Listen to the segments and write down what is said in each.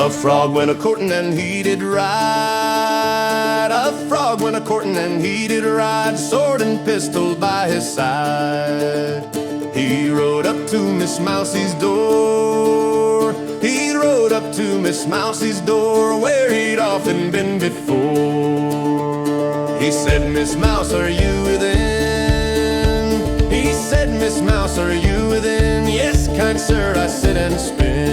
A frog went a-courtin' and he did ride. A frog went a-courtin' and he did ride, sword and pistol by his side. He rode up to Miss Mousie's door. He rode up to Miss Mousie's door, where he'd often been before. He said, "Miss Mouse, are you within?" He said, "Miss Mouse, are you within?" "Yes, kind sir, I sit and spin."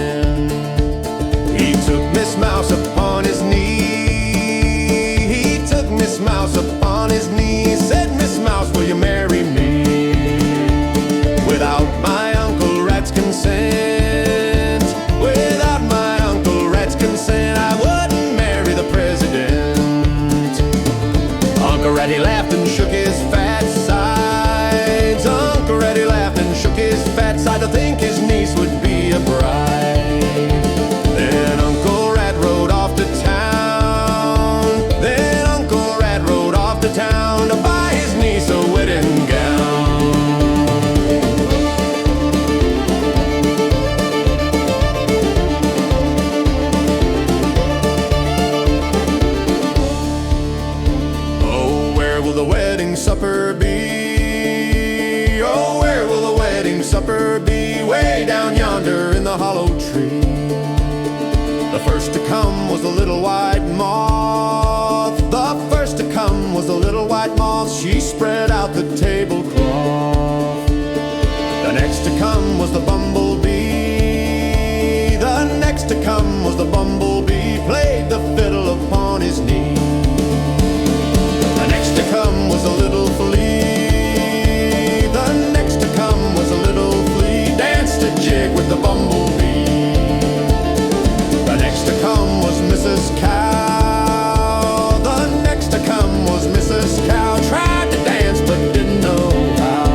He took Miss Mouse upon his knee. He took Miss Mouse upon his knee. Said, "Miss Mouse, will you marry me?" Without my Uncle Rat's consent, without my Uncle Rat's consent, I wouldn't marry the president. Uncle Ratty laughed and shook his fat sides. Uncle Ratty laughed and shook his fat sides to think his niece would be a bride. Then Uncle Rat rode off to town. Then Uncle Rat rode off to town to buy his niece a wedding gown. Oh, where will the wedding supper be? Oh, where will the wedding supper be? Way down yonder in the hollow tree. The first to come was the little white moth. The first to come was the little white moth. She spread out the tablecloth. The next to come was the bumblebee. The next to come was the bumblebee. Played the fiddle upon his knee. The next to come was a little flea. The next to come was a little flea. Danced a jig with the bumblebee. The next to come was Mrs. Cow. The next to come was Mrs. Cow. Tried to dance but didn't know how.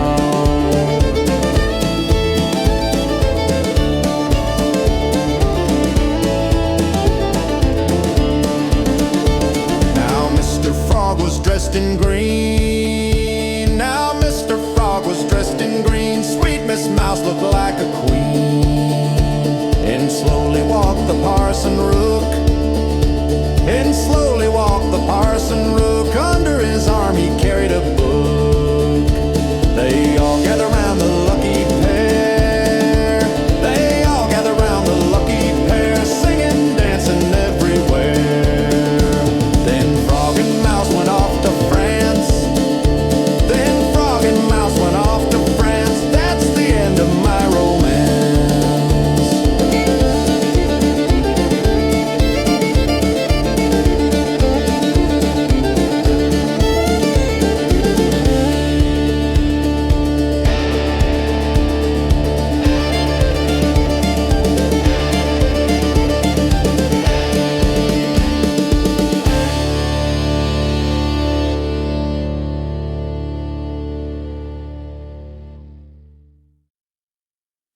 Now Mr. Frog was dressed in green. Now Mr. Frog was dressed in green. Sweet Miss Mouse looked like a queen. And slowly walked the Parson Road.